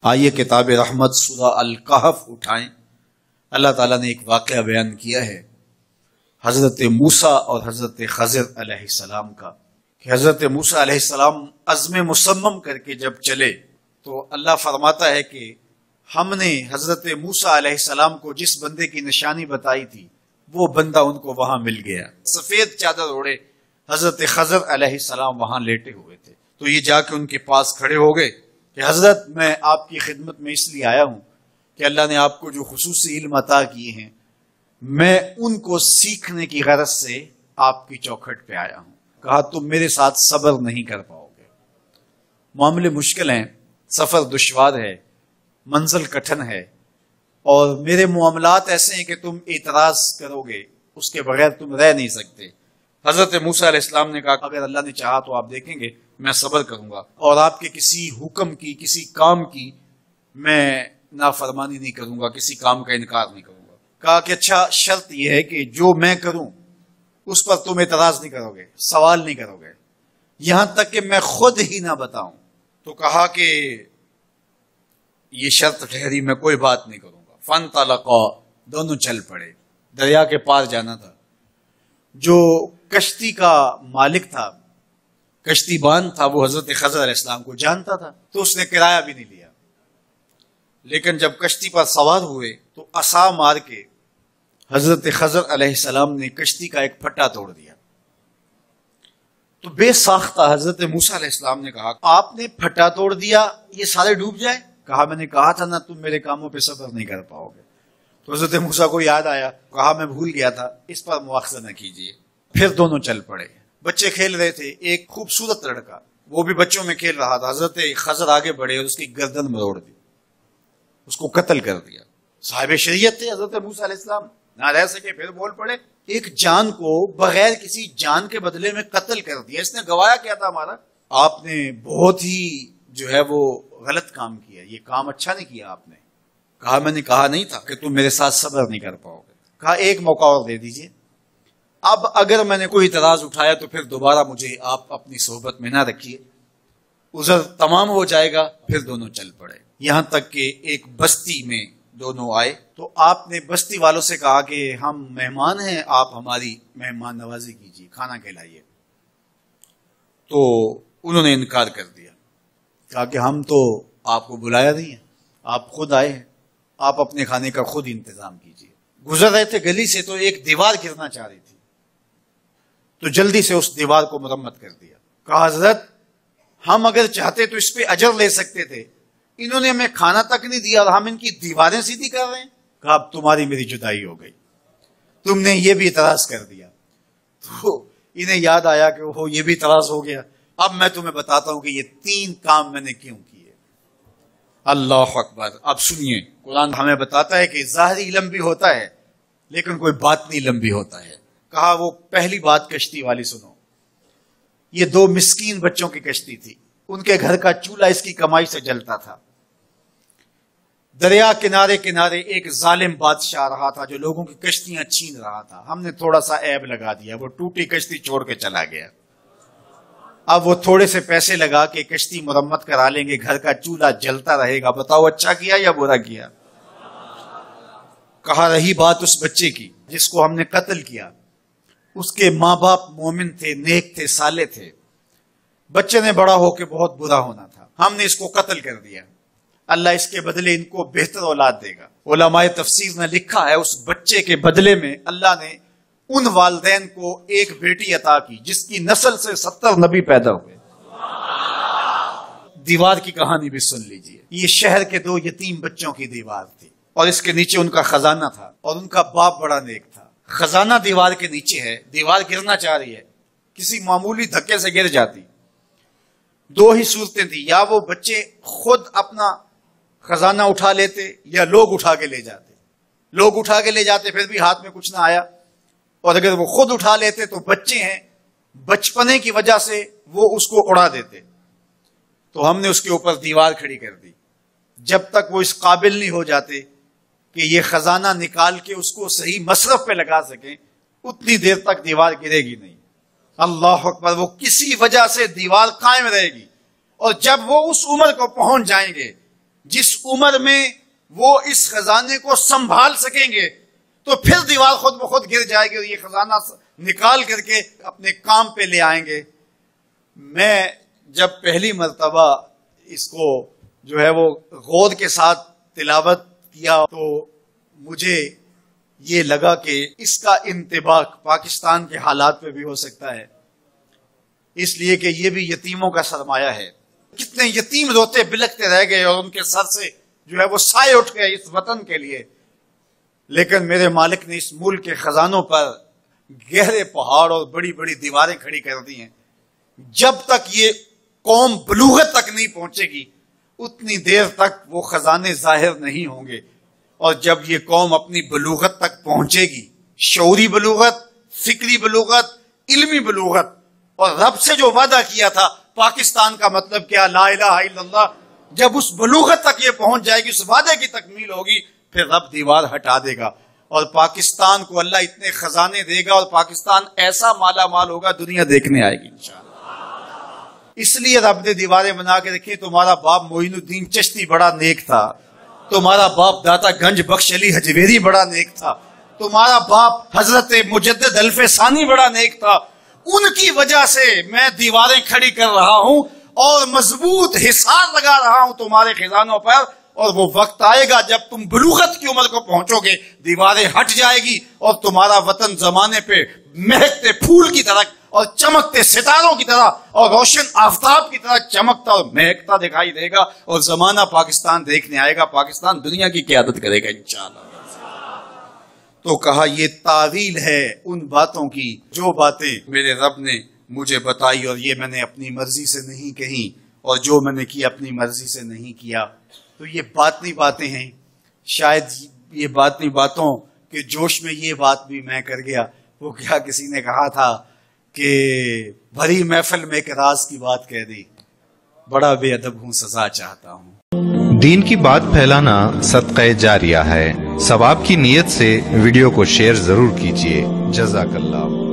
آئیے کتاب رحمت سورہ الکہف اٹھائیں۔ اللہ تعالیٰ نے ایک واقعہ بیان کیا ہے حضرت موسیٰ اور حضرت خضر علیہ السلام کا، کہ حضرت موسیٰ علیہ السلام عزم مصمم کر کے جب چلے تو اللہ فرماتا ہے کہ ہم نے حضرت موسیٰ علیہ السلام کو جس بندے کی نشانی بتائی تھی وہ بندہ ان کو وہاں مل گیا۔ سفید چادر اوڑے حضرت خضر علیہ السلام وہاں لیٹے ہوئے تھے، تو یہ جا کے ان کے پاس کھڑے ہو گئے کہ حضرت میں آپ کی خدمت میں اس لیے آیا ہوں کہ اللہ نے آپ کو جو خصوصی علم عطا کیے ہیں میں ان کو سیکھنے کی غرض سے آپ کی چوکھٹ پہ آیا ہوں۔ کہا تم میرے ساتھ صبر نہیں کر پاؤ گے، معاملے مشکل ہیں، سفر دشوار ہے، منزل کٹھن ہے، اور میرے معاملات ایسے ہیں کہ تم اعتراض کرو گے اس کے بغیر تم رہ نہیں سکتے۔ حضرت موسیٰ علیہ السلام نے کہا اگر اللہ نے چاہا تو آپ دیکھیں گے میں صبر کروں گا اور آپ کے کسی حکم کی کسی کام کی میں نافرمانی نہیں کروں گا، کسی کام کا انکار نہیں کروں گا۔ کہا کہ اچھا شرط یہ ہے کہ جو میں کروں اس پر تم اعتراض نہیں کرو گے، سوال نہیں کرو گے، یہاں تک کہ میں خود ہی نہ بتاؤں۔ تو کہا کہ یہ شرط ٹھہری، میں کوئی بات نہیں کروں گا۔ فانطلقا، دونوں چل پڑے، دریا کے پار جانا تھا۔ جو کشتی کا مالک تھا، کشتی بان تھا، وہ حضرت خضر علیہ السلام کو جانتا تھا تو اس نے کرایہ بھی نہیں لیا، لیکن جب کشتی پر سوار ہوئے تو عصا مار کے حضرت خضر علیہ السلام نے کشتی کا ایک پھٹا توڑ دیا۔ تو بے ساختہ حضرت موسیٰ علیہ السلام نے کہا آپ نے پھٹا توڑ دیا، یہ سارے ڈوب جائے؟ کہا میں نے کہا تھا نا تم میرے کاموں پہ صبر نہیں کر پاؤ گے۔ تو حضرت موسیٰ کو یاد آیا، کہا میں بھول گیا تھا، اس پر مواخذہ نہ کیجیے۔ پھر دونوں چل پڑے، بچے کھیل رہے تھے، ایک خوبصورت لڑکا وہ بھی بچوں میں کھیل رہا تھا۔ حضرت خضر آگے بڑھے اور اس کی گردن مروڑ دی، اس کو قتل کر دیا۔ صاحب شریعت تھے حضرت موسیٰ علیہ السلام، نہ رہ سکے، پھر بول پڑے ایک جان کو بغیر کسی جان کے بدلے میں قتل کر دیا، اس نے گوایا کیا تھا ہمارا؟ آپ نے بہت ہی جو ہے وہ غلط کام کیا، یہ کام اچھا نہیں کیا آپ نے۔ کہا میں نے کہا نہیں تھا کہ تم میرے ساتھ صبر نہیں کر پاؤ گے۔ کہا ایک موقع اور دے دیجئے، اب اگر میں نے کوئی اعتراض اٹھایا تو پھر دوبارہ مجھے آپ اپنی صحبت میں نہ رکھیے، عذر تمام ہو جائے گا۔ پھر دونوں چل پڑے، یہاں تک کہ ایک بستی میں دونوں آئے تو آپ نے بستی والوں سے کہا کہ ہم مہمان ہیں، آپ ہماری مہمان نوازی کیجیے، کھانا کھلائیے۔ تو انہوں نے انکار کر دیا، کہا کہ ہم تو آپ کو بلایا نہیں ہے، آپ خود آئے ہیں، آپ اپنے کھانے کا خود انتظام کیجیے۔ گزر رہے تھے گلی سے تو ایک دیوار گرنا چاہ رہی تھی، تو جلدی سے اس دیوار کو مرمت کر دیا۔ کہا حضرت ہم اگر چاہتے تو اس پہ اجر لے سکتے تھے، انہوں نے ہمیں کھانا تک نہیں دیا اور ہم ان کی دیواریں سیدھی کر رہے ہیں۔ کہا اب تمہاری میری جدائی ہو گئی، تم نے یہ بھی اعتراض کر دیا۔ تو انہیں یاد آیا کہ وہ یہ بھی اعتراض ہو گیا، اب میں تمہیں بتاتا ہوں کہ یہ 3 کام میں نے کیوں کیے۔ اللہ اکبر۔ اب سنیے، قرآن ہمیں بتاتا ہے کہ ظاہری علم بھی ہوتا ہے لیکن کوئی باطنی علم بھی ہوتا ہے۔ کہا وہ پہلی بات کشتی والی سنو، یہ 2 مسکین بچوں کی کشتی تھی، ان کے گھر کا چولہا اس کی کمائی سے جلتا تھا۔ دریا کنارے کنارے ایک ظالم بادشاہ رہا تھا جو لوگوں کی کشتیاں چھین رہا تھا، ہم نے تھوڑا سا عیب لگا دیا، وہ ٹوٹی کشتی چھوڑ کے چلا گیا۔ اب وہ تھوڑے سے پیسے لگا کے کشتی مرمت کرا لیں گے، گھر کا چولہا جلتا رہے گا، بتاؤ اچھا کیا یا برا کیا؟ کہا رہی بات اس بچے کی جس کو ہم نے قتل کیا، اس کے ماں باپ مومن تھے، نیک تھے، صالح تھے، بچے نے بڑا ہو کے بہت برا ہونا تھا، ہم نے اس کو قتل کر دیا، اللہ اس کے بدلے ان کو بہتر اولاد دے گا۔ علماء تفسیر نے لکھا ہے اس بچے کے بدلے میں اللہ نے ان والدین کو ایک بیٹی عطا کی جس کی نسل سے 70 نبی پیدا ہوئے۔ دیوار کی کہانی بھی سن لیجئے، یہ شہر کے 2 یتیم بچوں کی دیوار تھی اور اس کے نیچے ان کا خزانہ تھا اور ان کا باپ بڑا نیک تھا۔ خزانہ دیوار کے نیچے ہے، دیوار گرنا چاہ رہی ہے، کسی معمولی دھکے سے گر جاتی۔ 2 ہی صورتیں تھیں، یا وہ بچے خود اپنا خزانہ اٹھا لیتے یا لوگ اٹھا کے لے جاتے۔ لوگ اٹھا کے لے جاتے پھر بھی ہاتھ میں کچھ نہ آیا، اور اگر وہ خود اٹھا لیتے تو بچے ہیں، بچپنے کی وجہ سے وہ اس کو اڑا دیتے۔ تو ہم نے اس کے اوپر دیوار کھڑی کر دی، جب تک وہ اس قابل نہیں ہو جاتے کہ یہ خزانہ نکال کے اس کو صحیح مصرف پہ لگا سکیں، اتنی دیر تک دیوار گرے گی نہیں۔ اللہ اکبر۔ وہ کسی وجہ سے دیوار قائم رہے گی، اور جب وہ اس عمر کو پہنچ جائیں گے جس عمر میں وہ اس خزانے کو سنبھال سکیں گے تو پھر دیوار خود بخود گر جائے گی اور یہ خزانہ نکال کر کے اپنے کام پہ لے آئیں گے۔ میں جب پہلی مرتبہ اس کو جو ہے وہ غور کے ساتھ تلاوت کیا تو مجھے یہ لگا کہ اس کا انطباق پاکستان کے حالات پہ بھی ہو سکتا ہے، اس لیے کہ یہ بھی یتیموں کا سرمایہ ہے۔ کتنے یتیم روتے بلکتے رہ گئے اور ان کے سر سے جو ہے وہ سائے اٹھ گئے اس وطن کے لیے، لیکن میرے مالک نے اس ملک کے خزانوں پر گہرے پہاڑ اور بڑی بڑی دیواریں کھڑی کر دی ہیں۔ جب تک یہ قوم بلوغت تک نہیں پہنچے گی اتنی دیر تک وہ خزانے ظاہر نہیں ہوں گے، اور جب یہ قوم اپنی بلوغت تک پہنچے گی، شعوری بلوغت، فکری بلوغت، علمی بلوغت، اور رب سے جو وعدہ کیا تھا پاکستان کا مطلب کیا، لا الہ الا اللہ، جب اس بلوغت تک یہ پہنچ جائے گی، اس وعدے کی تکمیل ہوگی، پھر رب دیوار ہٹا دے گا اور پاکستان کو اللہ اتنے خزانے دے گا اور پاکستان ایسا مالا مال ہوگا دنیا دیکھنے آئے گی انشاءاللہ۔ اس لیے رب نے دیواریں بنا کے رکھی۔ تمہارا باپ معین الدین چشتی بڑا نیک تھا، تمہارا باپ داتا گنج بخش علی حجویری بڑا نیک تھا، تمہارا باپ حضرت مجدد الف ثانی بڑا نیک تھا، ان کی وجہ سے میں دیواریں کھڑی کر رہا ہوں اور مضبوط حصار لگا رہا ہوں تمہارے خزانوں پر، اور وہ وقت آئے گا جب تم بلوغت کی عمر کو پہنچو گے، دیواریں ہٹ جائے گی اور تمہارا وطن زمانے پہ مہکتے پھول کی طرح اور چمکتے ستاروں کی طرح اور روشن آفتاب کی طرح چمکتا اور مہکتا دکھائی دے گا، اور زمانہ پاکستان دیکھنے آئے گا، پاکستان دنیا کی قیادت کرے گا انشاءاللہ۔ تو کہا یہ تعویل ہے ان باتوں کی جو باتیں میرے رب نے مجھے بتائی، اور یہ میں نے اپنی مرضی سے نہیں کہی، اور جو میں نے کی اپنی مرضی سے نہیں کیا۔ تو یہ باطنی باتیں ہیں، شاید یہ باطنی باتوں کے جوش میں یہ بات بھی میں کر گیا۔ وہ کیا کسی نے کہا تھا کہ بھری محفل میں ایک راز کی بات کہہ دی، بڑا بے ادب ہوں سزا چاہتا ہوں۔ دین کی بات پھیلانا صدقہ جاریہ ہے، ثواب کی نیت سے ویڈیو کو شیئر ضرور کیجیے۔ جزاک اللہ۔